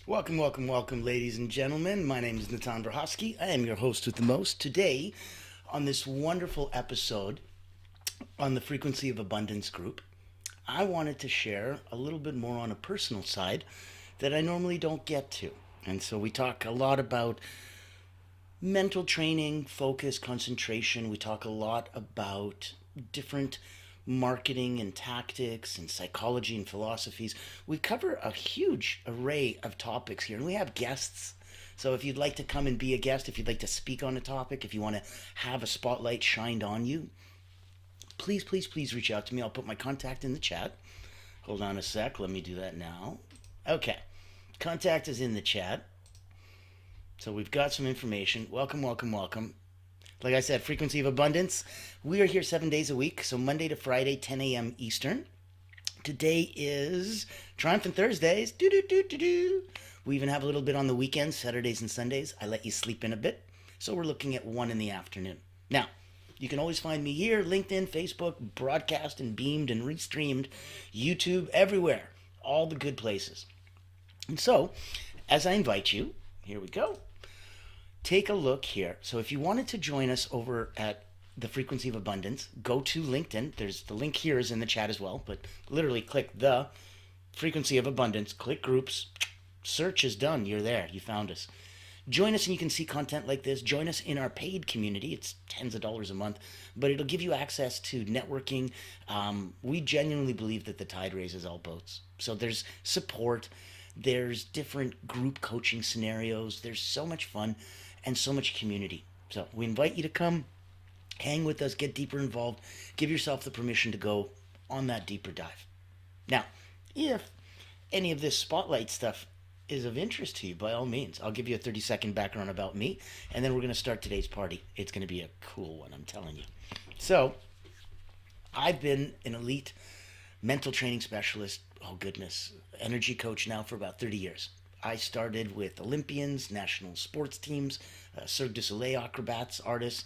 Welcome, welcome, welcome, ladies and gentlemen. My name is Natan Brahowski. I am your host with the most. Today, on this wonderful episode on the Frequency of Abundance group, I wanted to share a little bit more on a personal side that I normally don't get to. And so we talk a lot about mental training, focus, concentration. We talk a lot about different marketing and tactics and psychology and philosophies. We cover a huge array of topics here, and we have guests. So if you'd like to come and be a guest, if you'd like to speak on a topic, if you want to have a spotlight shined on you, please, please, please reach out to me. I'll put my contact in the chat. Hold on a sec. Let me do that now. Okay. Contact is in the chat. So we've got some information. Welcome, welcome, welcome. Like I said, Frequency of Abundance. We are here 7 days a week, so Monday to Friday, 10 a.m. Eastern. Today is Triumphant Thursdays. Do do do do do. We even have a little bit on the weekends, Saturdays and Sundays. I let you sleep in a bit, so we're looking at 1 in the afternoon. Now, you can always find me here, LinkedIn, Facebook, broadcast and beamed and restreamed, YouTube, everywhere, all the good places. And so, as I invite you, here we go. Take a look here. So if you wanted to join us over at the Frequency of Abundance, go to LinkedIn. There's the link here is in the chat as well, but literally click the Frequency of Abundance, click groups, search is done. You're there. You found us. Join us and you can see content like this. Join us in our paid community. It's tens of dollars a month, but it'll give you access to networking. We genuinely believe that the tide raises all boats. So there's support, there's different group coaching scenarios, there's so much fun and so much community. So we invite you to come, hang with us, get deeper involved, give yourself the permission to go on that deeper dive. Now, if any of this spotlight stuff is of interest to you, by all means, I'll give you a 30-second background about me, and then we're going to start today's party. It's going to be a cool one, I'm telling you. So, I've been an elite mental training specialist, oh goodness, energy coach now for about 30 years. I started with Olympians, national sports teams, Cirque du Soleil acrobats, artists,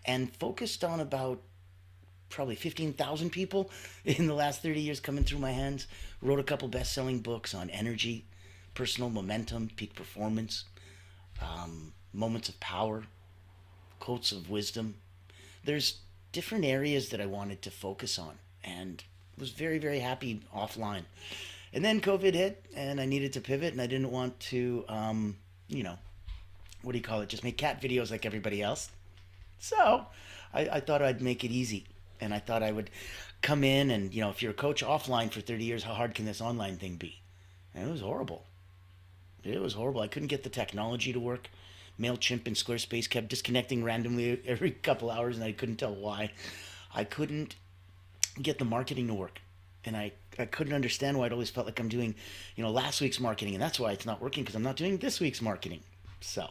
and focused on about probably 15,000 people in the last 30 years coming through my hands. Wrote a couple best selling books on energy, personal momentum, peak performance, moments of power, quotes of wisdom. There's different areas that I wanted to focus on and was very, very happy offline. And then COVID hit and I needed to pivot and I didn't want to, you know, what do you call it? Just make cat videos like everybody else. So I thought I'd make it easy. And I thought I would come in and, if you're a coach offline for 30 years, how hard can this online thing be? And it was horrible. It was horrible. I couldn't get the technology to work. MailChimp and Squarespace kept disconnecting randomly every couple hours, and I couldn't tell why. I couldn't get the marketing to work. And I couldn't understand why it always felt like I'm doing, last week's marketing, and that's why it's not working because I'm not doing this week's marketing. So,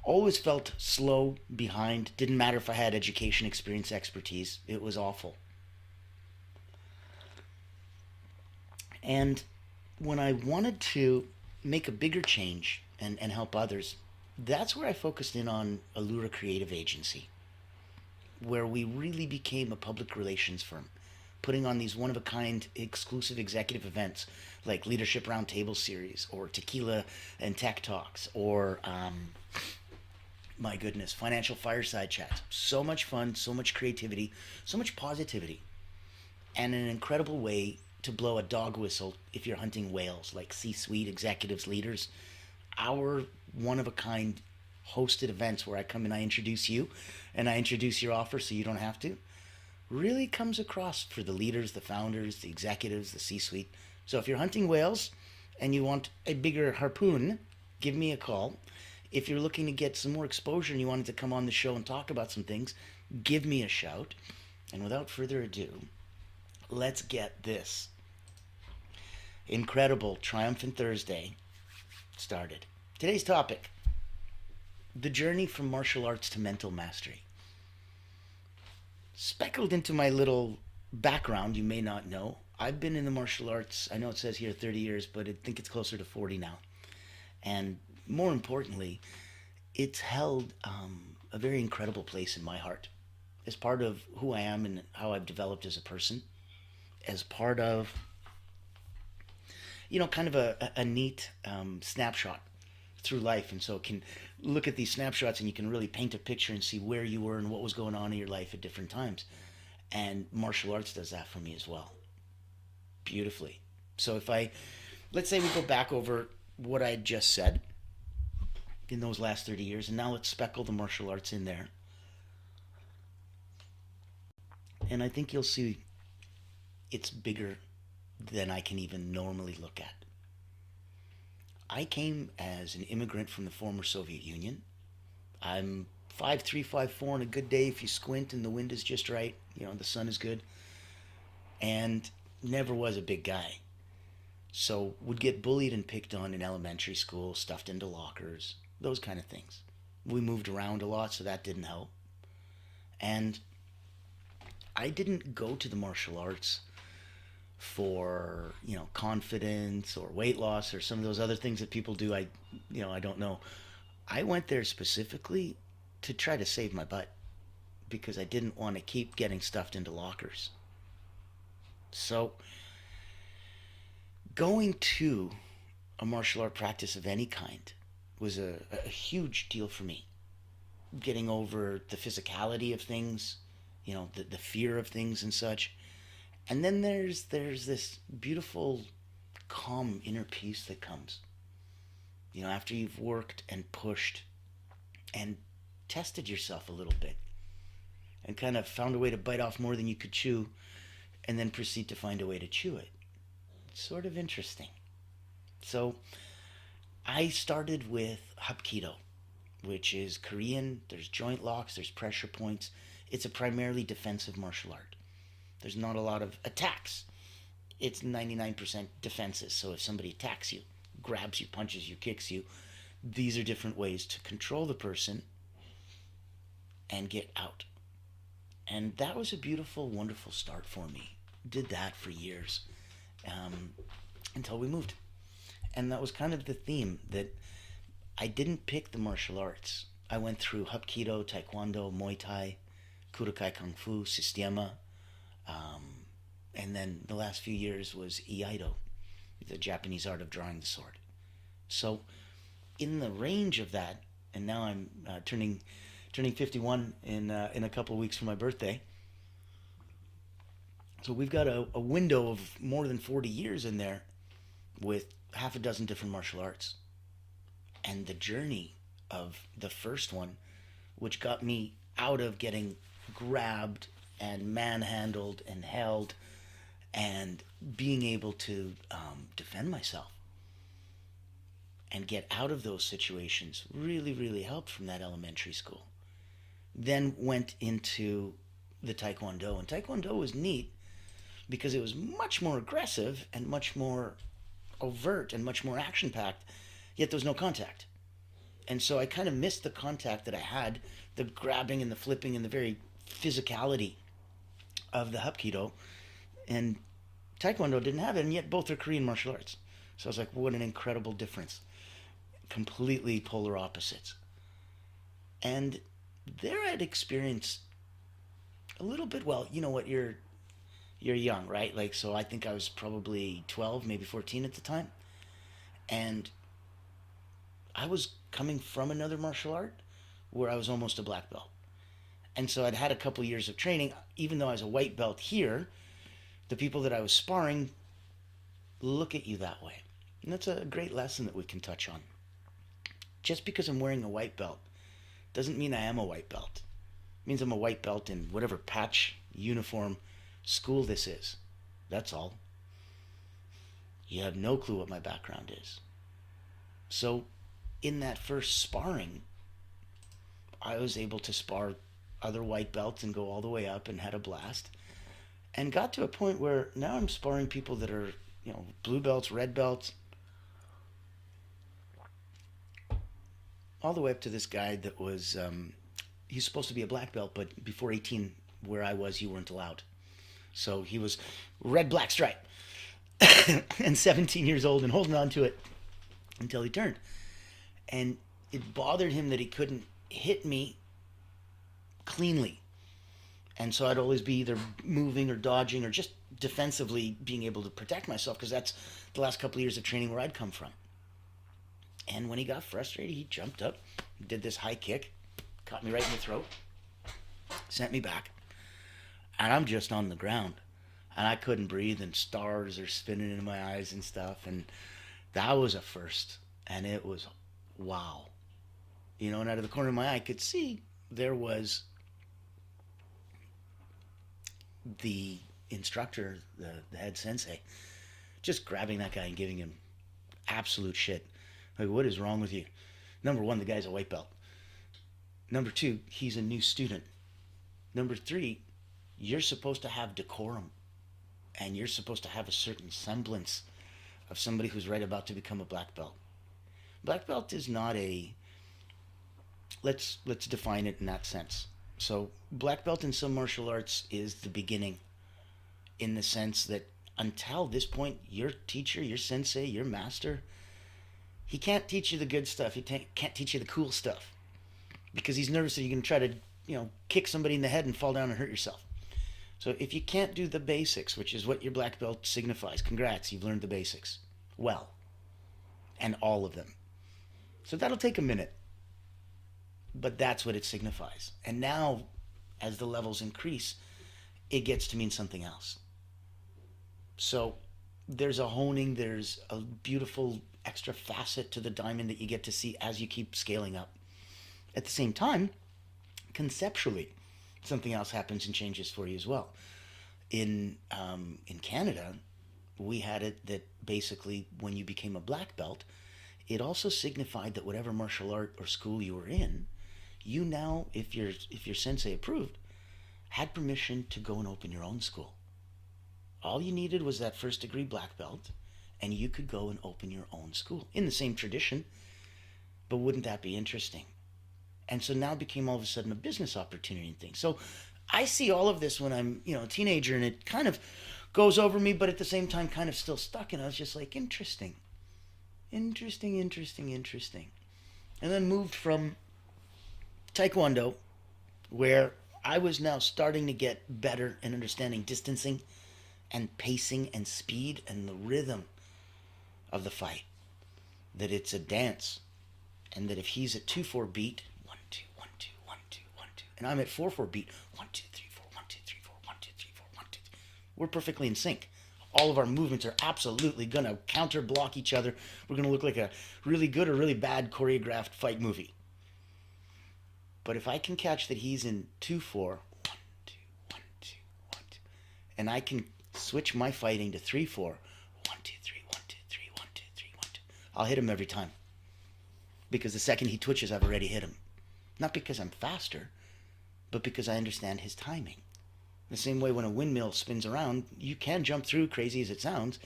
always felt slow, behind. Didn't matter if I had education, experience, expertise. It was awful. And when I wanted to make a bigger change and help others, that's where I focused in on Allura Creative Agency, where we really became a public relations firm, putting on these one of a kind exclusive executive events like Leadership Roundtable Series or Tequila and Tech Talks or, my goodness, Financial Fireside Chats. So much fun, so much creativity, so much positivity, and an incredible way to blow a dog whistle if you're hunting whales like C suite executives, leaders. Our one of a kind hosted events where I come and I introduce you and I introduce your offer so you don't have to really comes across for the leaders, the founders, the executives, the C suite. So if you're hunting whales and you want a bigger harpoon, give me a call. If you're looking to get some more exposure and you wanted to come on the show and talk about some things, give me a shout. And without further ado, let's get this incredible Triumphant Thursday started. Today's topic: the journey from martial arts to mental mastery. Speckled into my little background, you may not know, I've been in the martial arts, I know it says here 30 years, but I think it's closer to 40 now. And more importantly, it's held a very incredible place in my heart as part of who I am and how I've developed as a person, as part of kind of a neat snapshot through life. And so it can look at these snapshots and you can really paint a picture and see where you were and what was going on in your life at different times. And martial arts does that for me as well, beautifully. So let's say we go back over what I had just said in those last 30 years, and now let's speckle the martial arts in there. And I think you'll see it's bigger than I can even normally look at. I came as an immigrant from the former Soviet Union. I'm 5'3", 5'4" on a good day if you squint and the wind is just right. The sun is good. And never was a big guy. So would get bullied and picked on in elementary school, stuffed into lockers, those kind of things. We moved around a lot, so that didn't help. And I didn't go to the martial arts for, confidence or weight loss or some of those other things that people do. I don't know. I went there specifically to try to save my butt because I didn't want to keep getting stuffed into lockers. So going to a martial art practice of any kind was a huge deal for me. Getting over the physicality of things, the fear of things and such. And then there's this beautiful, calm inner peace that comes. After you've worked and pushed and tested yourself a little bit and kind of found a way to bite off more than you could chew and then proceed to find a way to chew it. It's sort of interesting. So I started with Hapkido, which is Korean. There's joint locks, there's pressure points. It's a primarily defensive martial art. There's not a lot of attacks. It's 99% defenses. So if somebody attacks you, grabs you, punches you, kicks you, these are different ways to control the person and get out. And that was a beautiful, wonderful start for me. Did that for years until we moved. And that was kind of the theme, that I didn't pick the martial arts. I went through Hapkido, Taekwondo, Muay Thai, Kurokai Kung Fu, Systema, and then the last few years was Iaido, the Japanese art of drawing the sword. So in the range of that, and now I'm turning 51 in a couple of weeks for my birthday. So we've got a window of more than 40 years in there with half a dozen different martial arts. And the journey of the first one, which got me out of getting grabbed and manhandled and held and being able to defend myself and get out of those situations, really, really helped from that elementary school. Then went into the Taekwondo. And Taekwondo was neat because it was much more aggressive and much more overt and much more action-packed, yet there was no contact. And so I kind of missed the contact that I had, the grabbing and the flipping and the very physicality of the Hapkido. And Taekwondo didn't have it, and yet both are Korean martial arts. So I was like, what an incredible difference. Completely polar opposites. And there I'd experienced a little bit, well, you know what, you're young, right? Like, so I think I was probably 12, maybe 14 at the time. And I was coming from another martial art where I was almost a black belt. And so I'd had a couple years of training. Even though I was a white belt here, the people that I was sparring look at you that way. And that's a great lesson that we can touch on. Just because I'm wearing a white belt doesn't mean I am a white belt. It means I'm a white belt in whatever patch, uniform, school this is. That's all. You have no clue what my background is. So in that first sparring, I was able to spar other white belts and go all the way up and had a blast. And got to a point where now I'm sparring people that are, blue belts, red belts, all the way up to this guy that was, he's supposed to be a black belt, but before 18, where I was, you weren't allowed. So he was red, black stripe and 17 years old and holding on to it until he turned. And it bothered him that he couldn't hit me cleanly. And so I'd always be either moving or dodging or just defensively being able to protect myself, because that's the last couple of years of training where I'd come from. And when he got frustrated, he jumped up, did this high kick, caught me right in the throat, sent me back, and I'm just on the ground. And I couldn't breathe, and stars are spinning in my eyes and stuff. And that was a first. And it was, wow. You know, and out of the corner of my eye, I could see there was the instructor, the head sensei, just grabbing that guy and giving him absolute shit. Like, what is wrong with you? Number one, the guy's a white belt. Number two, he's a new student. Number three, you're supposed to have decorum. And you're supposed to have a certain semblance of somebody who's right about to become a black belt. Black belt is not a, let's define it in that sense. So black belt in some martial arts is the beginning, in the sense that until this point, your teacher, your sensei, your master, he can't teach you the good stuff. He can't teach you the cool stuff, because he's nervous that you're going to try to, kick somebody in the head and fall down and hurt yourself. So if you can't do the basics, which is what your black belt signifies, congrats, you've learned the basics well, and all of them. So that'll take a minute, but that's what it signifies. And now, as the levels increase, it gets to mean something else. So there's a honing, there's a beautiful extra facet to the diamond that you get to see as you keep scaling up. At the same time, conceptually, something else happens and changes for you as well. In Canada, we had it that basically when you became a black belt, it also signified that whatever martial art or school you were in, you now, if your sensei approved, had permission to go and open your own school. All you needed was that first degree black belt, and you could go and open your own school in the same tradition. But wouldn't that be interesting? And so now it became all of a sudden a business opportunity and things. So I see all of this when I'm, a teenager, and it kind of goes over me, but at the same time kind of still stuck. And I was just like, interesting. And then moved from Taekwondo, where I was now starting to get better in understanding distancing and pacing and speed and the rhythm of the fight. That it's a dance. And that if he's at 2-4 beat, 1, 2, 1, 2, 1, 2, 1, 2, and I'm at 4-4 beat, 1, 2, 3, 4, 1, 2, 3, 4, 1, 2, 3, 4, 1, 2, 3. We're perfectly in sync. All of our movements are absolutely going to counter block each other. We're going to look like a really good or really bad choreographed fight movie. But if I can catch that he's in 2-4, 1, 2, 1, 2, 1, 2, and I can switch my fighting to 3-4, 1, 2, 3, 1, 2, 3, 1, 2, 3, 1, 2, I'll hit him every time. Because the second he twitches, I've already hit him. Not because I'm faster, but because I understand his timing. The same way when a windmill spins around, you can jump through, crazy as it sounds,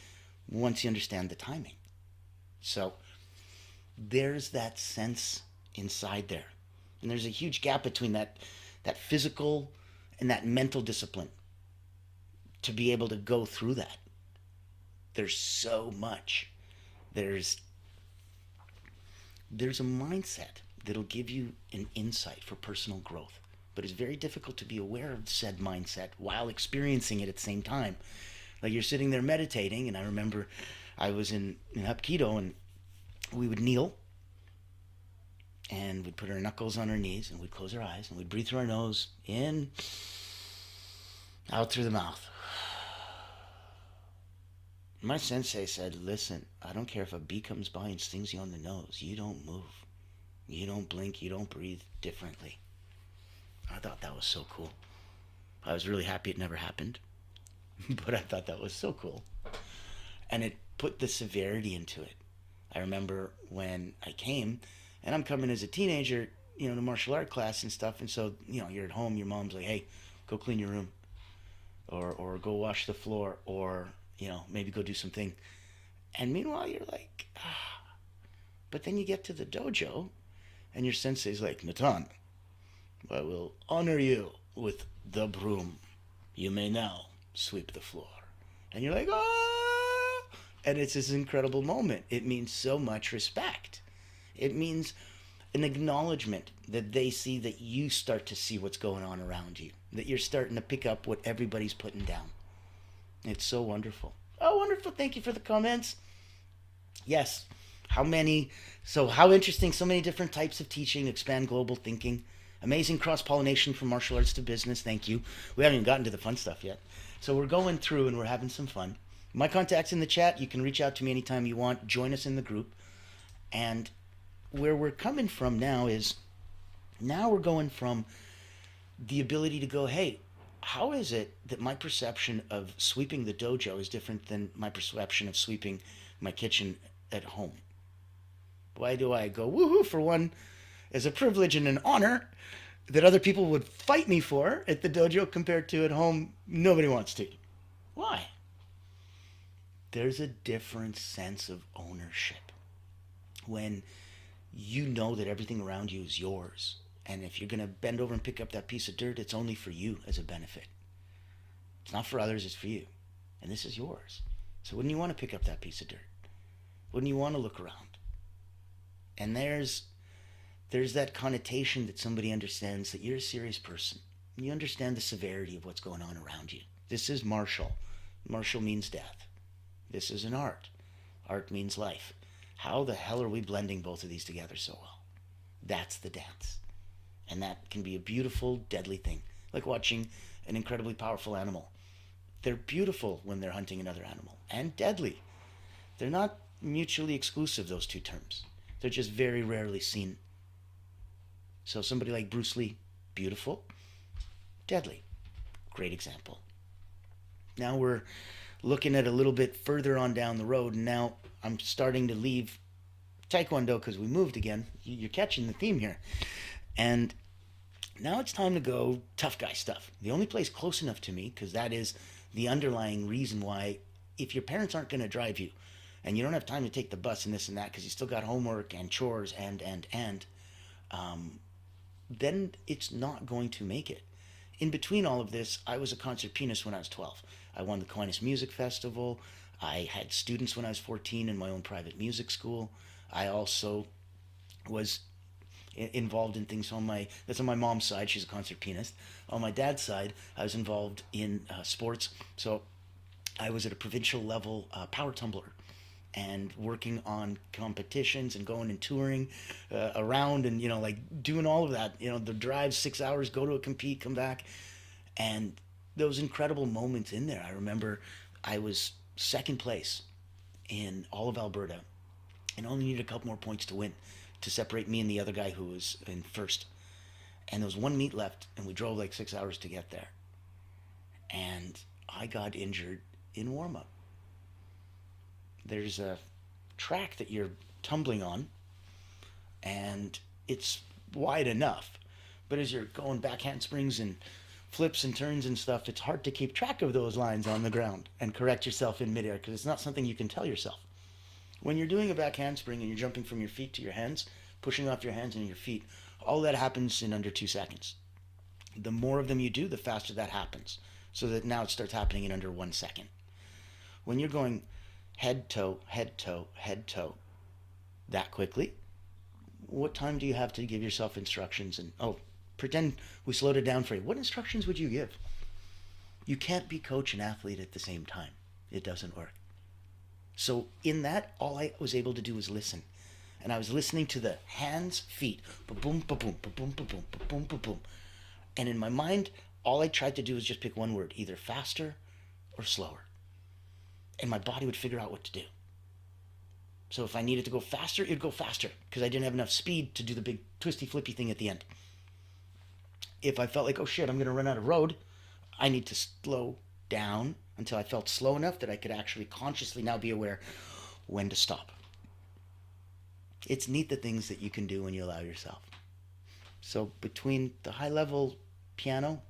once you understand the timing. So there's that sense inside there. And there's a huge gap between that physical and that mental discipline to be able to go through that. There's so much. There's a mindset that'll give you an insight for personal growth. But it's very difficult to be aware of said mindset while experiencing it at the same time. Like you're sitting there meditating, and I remember I was in Hapkido, and we would kneel, and we'd put our knuckles on our knees, and we'd close our eyes, and we'd breathe through our nose, in, out through the mouth. My sensei said, listen, I don't care if a bee comes by and stings you on the nose. You don't move. You don't blink. You don't breathe differently. I thought that was so cool. I was really happy it never happened. But I thought that was so cool. And it put the severity into it. I remember when I came, and I'm coming as a teenager, to martial art class and stuff. And so, you're at home, your mom's like, hey, go clean your room. Or go wash the floor. Or, maybe go do something. And meanwhile, you're like, ah. But then you get to the dojo, and your sensei's like, Natan, I will honor you with the broom. You may now sweep the floor. And you're like, ah! And it's this incredible moment. It means so much respect. It means an acknowledgement that they see that you start to see what's going on around you. That you're starting to pick up what everybody's putting down. It's so wonderful. Oh, wonderful. Thank you for the comments. Yes. How many? So, how interesting. So many different types of teaching, expand global thinking. Amazing cross pollination from martial arts to business. Thank you. We haven't even gotten to the fun stuff yet. So, we're going through and we're having some fun. My contact's in the chat. You can reach out to me anytime you want. Join us in the group. And where we're coming from now is now we're going from the ability to go, hey, how is it that my perception of sweeping the dojo is different than my perception of sweeping my kitchen at home? Why do I go woohoo for one as a privilege and an honor that other people would fight me for at the dojo compared to at home? Nobody wants to. Why? There's a different sense of ownership when you know that everything around you is yours. And if you're going to bend over and pick up that piece of dirt, it's only for you as a benefit. It's not for others, it's for you. And this is yours. So wouldn't you want to pick up that piece of dirt? Wouldn't you want to look around? And there's that connotation that somebody understands that you're a serious person. You understand the severity of what's going on around you. This is martial. Martial means death. This is an art. Art means life. How the hell are we blending both of these together so well? That's the dance. And that can be a beautiful, deadly thing. Like watching an incredibly powerful animal. They're beautiful when they're hunting another animal. And deadly. They're not mutually exclusive, those two terms. They're just very rarely seen. So somebody like Bruce Lee, beautiful, deadly. Great example. Now we're looking at a little bit further on down the road, and now I'm starting to leave Taekwondo because we moved again. You're catching the theme here. And now it's time to go tough guy stuff. The only place close enough to me, because that is the underlying reason why, if your parents aren't going to drive you, and you don't have time to take the bus and this and that because you still got homework and chores and, then it's not going to make it. In between all of this, I was a concert pianist when I was 12. I won the Aquinas Music Festival. I had students when I was 14 in my own private music school. I also was involved in things that's on my mom's side. She's a concert pianist. On my dad's side, I was involved in sports. So I was at a provincial level power tumbler and working on competitions and going and touring around and, like doing all of that, the drive 6 hours, go to a compete, come back. And those incredible moments in there. I remember I was second place in all of Alberta and only needed a couple more points to win to separate me and the other guy who was in first. And there was one meet left, and we drove like 6 hours to get there. And I got injured in warm-up. There's a track that you're tumbling on, and it's wide enough. But as you're going back handsprings and flips and turns and stuff, it's hard to keep track of those lines on the ground and correct yourself in midair because it's not something you can tell yourself. When you're doing a back handspring and you're jumping from your feet to your hands, pushing off your hands and your feet, all that happens in under 2 seconds. The more of them you do, the faster that happens. So that now it starts happening in under 1 second. When you're going head, toe, head, toe, head, toe, that quickly, what time do you have to give yourself instructions? And, pretend we slowed it down for you. What instructions would you give? You can't be coach and athlete at the same time. It doesn't work. So in that, all I was able to do was listen. And I was listening to the hands, feet, ba-boom, ba-boom, ba-boom, ba-boom, ba-boom, ba-boom. And in my mind, all I tried to do was just pick one word, either faster or slower. And my body would figure out what to do. So if I needed to go faster, it'd go faster because I didn't have enough speed to do the big twisty flippy thing at the end. If I felt like, oh shit, I'm going to run out of road, I need to slow down until I felt slow enough that I could actually consciously now be aware when to stop. It's neat the things that you can do when you allow yourself. So between the high level piano,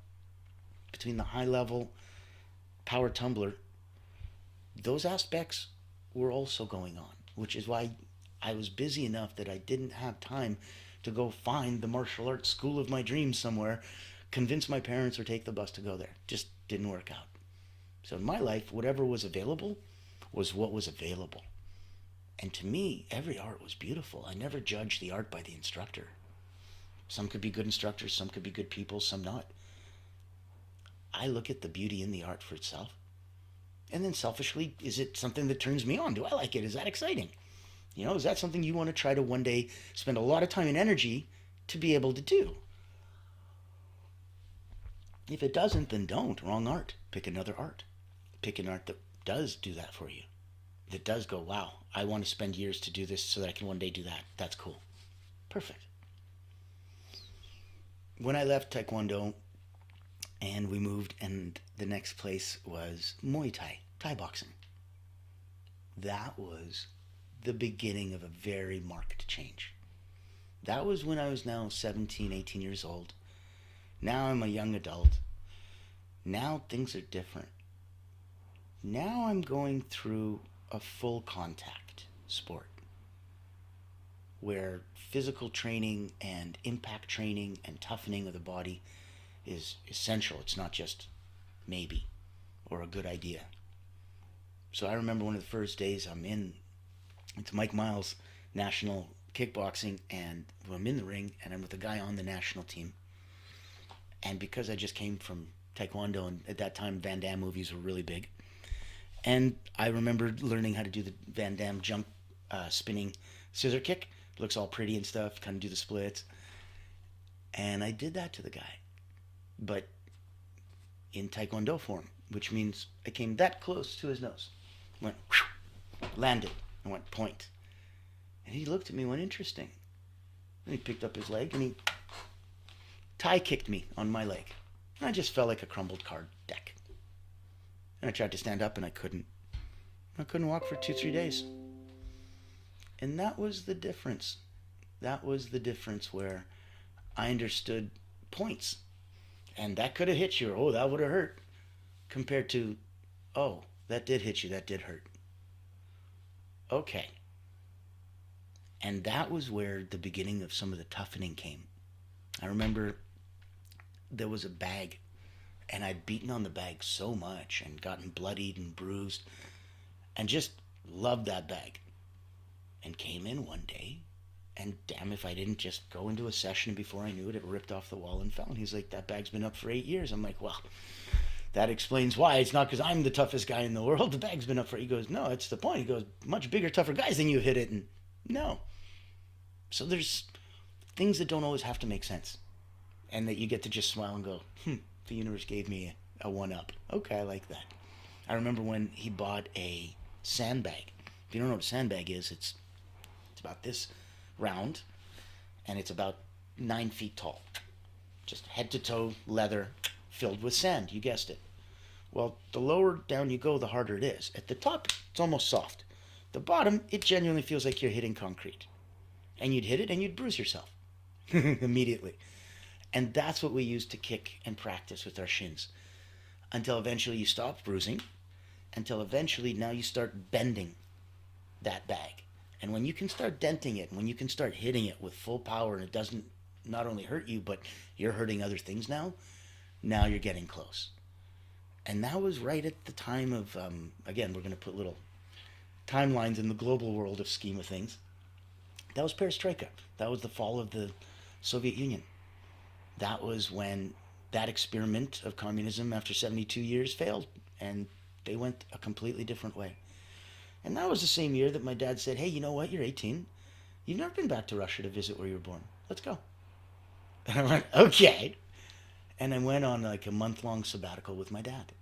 between the high level power tumbler, those aspects were also going on, which is why I was busy enough that I didn't have time to go find the martial arts school of my dreams somewhere, convince my parents or take the bus to go there. Just didn't work out. So in my life, whatever was available was what was available. And to me, every art was beautiful. I never judged the art by the instructor. Some could be good instructors, some could be good people, some not. I look at the beauty in the art for itself. And then selfishly, is it something that turns me on? Do I like it? Is that exciting? Is that something you want to try to one day spend a lot of time and energy to be able to do? If it doesn't, then don't. Wrong art. Pick another art. Pick an art that does do that for you. That does go, wow, I want to spend years to do this so that I can one day do that. That's cool. Perfect. When I left Taekwondo and we moved, and the next place was Muay Thai, Thai boxing. That was the beginning of a very marked change. That was when I was now 17, 18 years old. Now I'm a young adult. Now things are different. Now I'm going through a full contact sport where physical training and impact training and toughening of the body is essential. It's not just maybe or a good idea. So I remember one of the first days it's Mike Miles National Kickboxing, and I'm in the ring and I'm with a guy on the national team. And because I just came from Taekwondo, and at that time Van Damme movies were really big, and I remember learning how to do the Van Damme jump spinning scissor kick. It looks all pretty and stuff, kind of do the splits. And I did that to the guy, but in Taekwondo form, which means I came that close to his nose, went whew, landed, and went point. And he looked at me and went, interesting. And he picked up his leg and he Thai kicked me on my leg. And I just felt like a crumbled card deck. And I tried to stand up and I couldn't. I couldn't walk for 2-3 days. And that was the difference. That was the difference where I understood points. And that could have hit you, or oh, that would have hurt. Compared to, oh, that did hit you, that did hurt. Okay. And that was where the beginning of some of the toughening came. I remember there was a bag, and I'd beaten on the bag so much and gotten bloodied and bruised and just loved that bag. And came in one day, and damn if I didn't just go into a session, and before I knew it, it ripped off the wall and fell. And he's like, that bag's been up for 8 years. I'm like, well, that explains why. It's not because I'm the toughest guy in the world. The bag's been up for... He goes, no, that's the point. He goes, much bigger, tougher guys than you hit it. And no. So there's things that don't always have to make sense. And that you get to just smile and go, the universe gave me a one-up. Okay, I like that. I remember when he bought a sandbag. If you don't know what a sandbag is, it's about this round, and it's about 9 feet tall. Just head to toe leather filled with sand. You guessed it. Well, the lower down you go, the harder it is. At the top, it's almost soft. The bottom, it genuinely feels like you're hitting concrete. And you'd hit it and you'd bruise yourself immediately. And that's what we use to kick and practice with our shins. Until eventually you stop bruising. Until eventually now you start bending that bag. And when you can start denting it, and when you can start hitting it with full power, and it doesn't not only hurt you, but you're hurting other things now you're getting close. And that was right at the time of, again, we're going to put little timelines in the global world of scheme of things. That was perestroika. That was the fall of the Soviet Union. That was when that experiment of communism after 72 years failed, and they went a completely different way. And that was the same year that my dad said, hey, you know what? You're 18. You've never been back to Russia to visit where you were born. Let's go. And I went, okay. And I went on like a month-long sabbatical with my dad.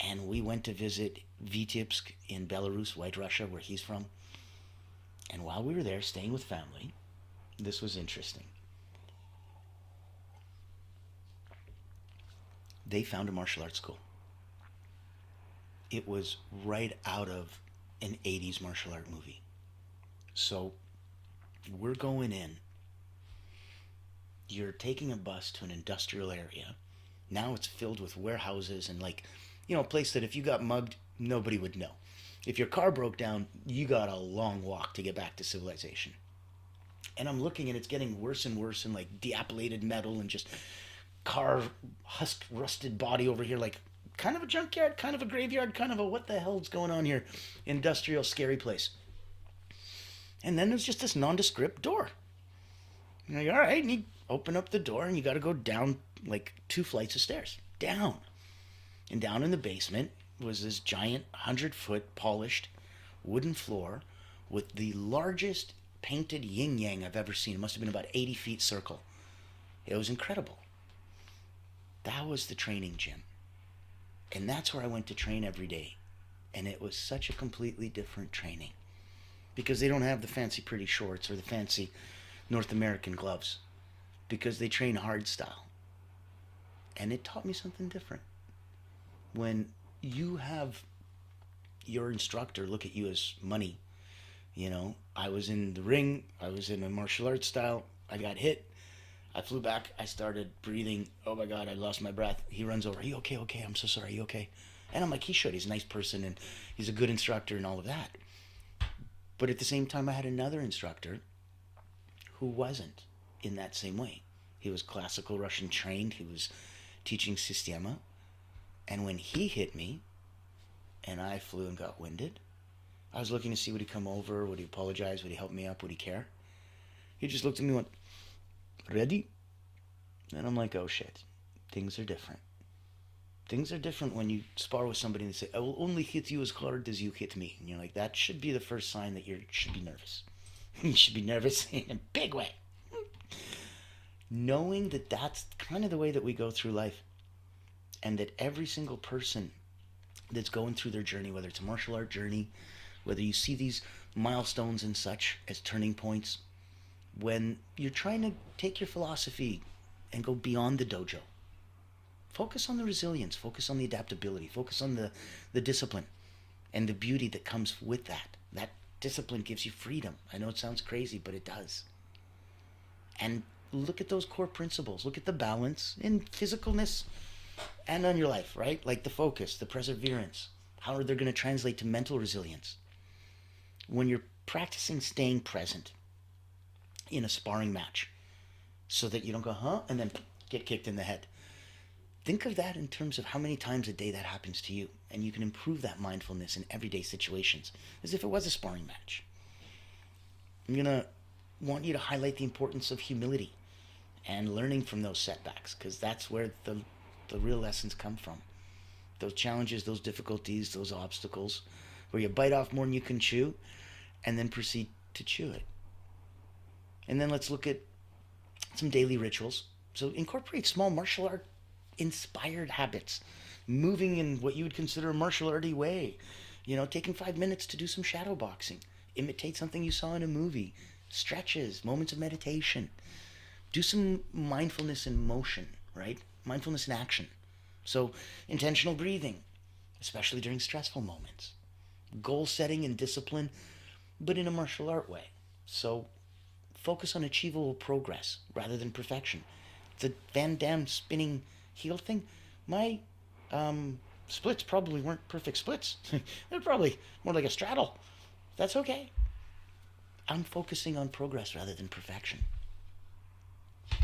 And we went to visit Vitebsk in Belarus, White Russia, where he's from. And while we were there, staying with family, this was interesting. They found a martial arts school. It was right out of an 80s martial art movie. So we're going in. You're taking a bus to an industrial area. Now it's filled with warehouses and a place that if you got mugged, nobody would know. If your car broke down, you got a long walk to get back to civilization. And I'm looking and it's getting worse and worse, and diapilated metal and just car husk rusted body over here, kind of a junkyard, kind of a graveyard, kind of a what the hell's going on here, industrial scary place. And then there's just this nondescript door. And you're all right, and you open up the door and you got to go down 2 flights of stairs. Down. And down in the basement, was this giant 100-foot polished wooden floor with the largest painted yin yang I've ever seen. It must have been about 80 feet circle. It was incredible. That was the training gym. And that's where I went to train every day. And it was such a completely different training. Because they don't have the fancy pretty shorts or the fancy North American gloves. Because they train hard style. And it taught me something different. When you have your instructor look at you as money, I was in the ring, I was in a martial arts style, I got hit, I flew back, I started breathing, oh my God, I lost my breath. He runs over, are you okay? Okay, I'm so sorry, are you okay? And I'm like, he should, he's a nice person and he's a good instructor and all of that. But at the same time, I had another instructor who wasn't in that same way. He was classical Russian trained, he was teaching Systema, and when he hit me, and I flew and got winded, I was looking to see would he come over, would he apologize, would he help me up, would he care? He just looked at me and went, ready? And I'm like, oh shit, things are different. Things are different when you spar with somebody and they say, I will only hit you as hard as you hit me. And you're like, that should be the first sign that you should be nervous. You should be nervous in a big way. Knowing that that's kind of the way that we go through life. And that every single person that's going through their journey, whether it's a martial art journey, whether you see these milestones and such as turning points, when you're trying to take your philosophy and go beyond the dojo, focus on the resilience, focus on the adaptability, focus on the discipline and the beauty that comes with that. That discipline gives you freedom. I know it sounds crazy, but it does. And look at those core principles. Look at the balance in physicalness and on your life, right? Like the focus, the perseverance. How are they going to translate to mental resilience? When you're practicing staying present in a sparring match so that you don't go, huh? And then get kicked in the head. Think of that in terms of how many times a day that happens to you. And you can improve that mindfulness in everyday situations as if it was a sparring match. I'm going to want you to highlight the importance of humility and learning from those setbacks, because that's where the real lessons come from. Those challenges, those difficulties, those obstacles, where you bite off more than you can chew and then proceed to chew it. And then let's look at some daily rituals. So incorporate small martial art inspired habits, moving in what you would consider a martial arty way. Taking 5 minutes to do some shadow boxing, imitate something you saw in a movie, stretches, moments of meditation. Do some mindfulness in motion, right? Mindfulness in action. So intentional breathing, especially during stressful moments. Goal setting and discipline, but in a martial art way. So focus on achievable progress rather than perfection. The Van Damme spinning heel thing, my splits probably weren't perfect splits. They're probably more like a straddle. That's okay. I'm focusing on progress rather than perfection.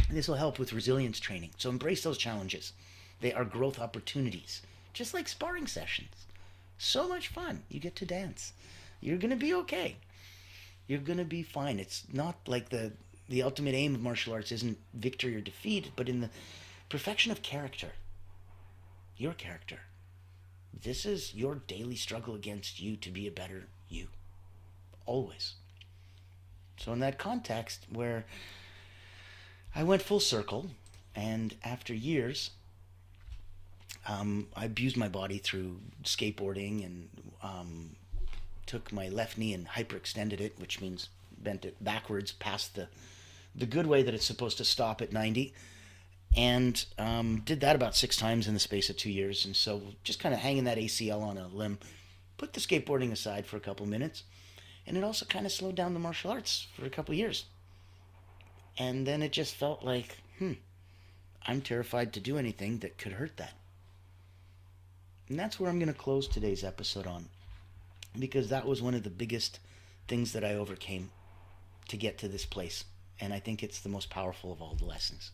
And this will help with resilience training. So embrace those challenges. They are growth opportunities, just like sparring sessions. So much fun. You get to dance. You're going to be okay. You're going to be fine. It's not like the ultimate aim of martial arts isn't victory or defeat, but in the perfection of character. Your character. This is your daily struggle against you to be a better you. Always. So in that context where I went full circle, and after years, I abused my body through skateboarding and took my left knee and hyperextended it, which means bent it backwards past the good way that it's supposed to stop at 90. And did that about 6 times in the space of 2 years. And so just kind of hanging that ACL on a limb, put the skateboarding aside for a couple minutes. And it also kind of slowed down the martial arts for a couple years. And then it just felt like, I'm terrified to do anything that could hurt that. And that's where I'm going to close today's episode on. Because that was one of the biggest things that I overcame to get to this place. And I think it's the most powerful of all the lessons.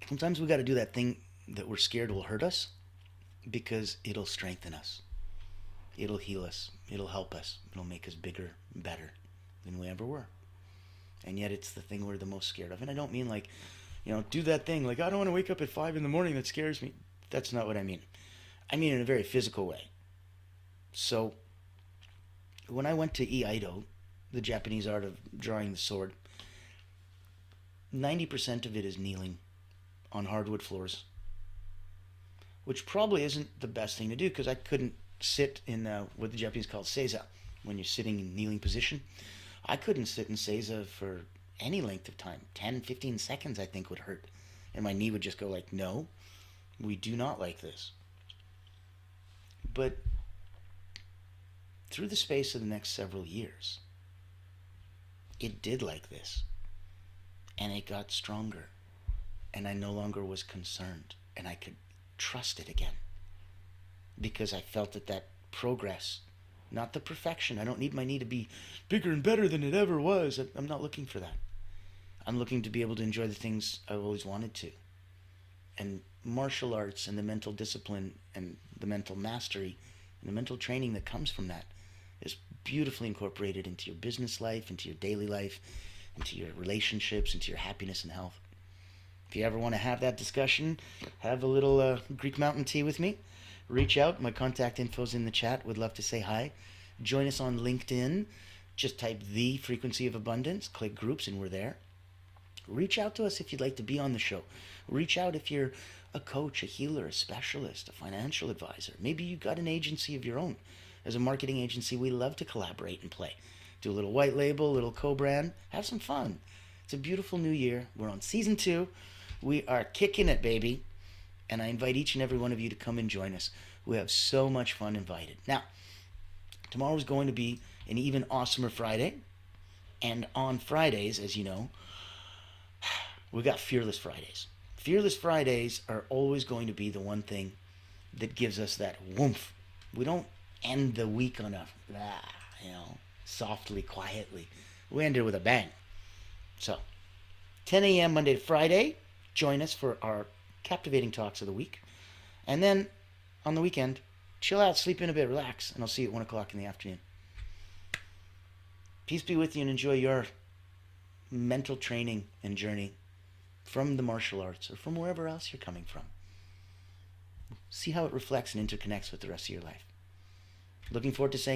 Sometimes we got to do that thing that we're scared will hurt us because it'll strengthen us. It'll heal us. It'll help us. It'll make us bigger and better than we ever were. And yet it's the thing we're the most scared of. And I don't mean like, do that thing. Like, I don't want to wake up at 5 a.m. That scares me. That's not what I mean. I mean in a very physical way. So when I went to Iaido, the Japanese art of drawing the sword, 90% of it is kneeling on hardwood floors, which probably isn't the best thing to do because I couldn't sit in what the Japanese call seiza, when you're sitting in kneeling position. I couldn't sit in seiza for any length of time. 10, 15 seconds I think would hurt. And my knee would just go like, no, we do not like this. But through the space of the next several years, it did like this. And it got stronger. And I no longer was concerned. And I could trust it again. Because I felt that progress, not the perfection. I don't need my knee to be bigger and better than it ever was. I'm not looking for that. I'm looking to be able to enjoy the things I've always wanted to. And martial arts and the mental discipline and the mental mastery and the mental training that comes from that is beautifully incorporated into your business life, into your daily life, into your relationships, into your happiness and health. If you ever want to have that discussion, have a little Greek mountain tea with me, reach out. My contact info's in the chat. Would love to say hi. Join us on LinkedIn. Just type The Frequency of Abundance, click groups, and we're there. Reach out to us if you'd like to be on the show. Reach out if you're a coach, a healer, a specialist, a financial advisor. Maybe you've got an agency of your own. As a marketing agency, we love to collaborate and play. Do a little white label, a little co-brand. Have some fun. It's a beautiful new year. We're on season 2. We are kicking it, baby. And I invite each and every one of you to come and join us. We have so much fun invited. Now, tomorrow's going to be an even awesomer Friday. And on Fridays, as you know, we got Fearless Fridays. Fearless Fridays are always going to be the one thing that gives us that woomph. We don't end the week on a, softly, quietly. We end it with a bang. So, 10 a.m. Monday to Friday, join us for our captivating talks of the week. And then, on the weekend, chill out, sleep in a bit, relax, and I'll see you at 1 o'clock in the afternoon. Peace be with you and enjoy your mental training and journey from the martial arts or from wherever else you're coming from. See how it reflects and interconnects with the rest of your life. Looking forward to saying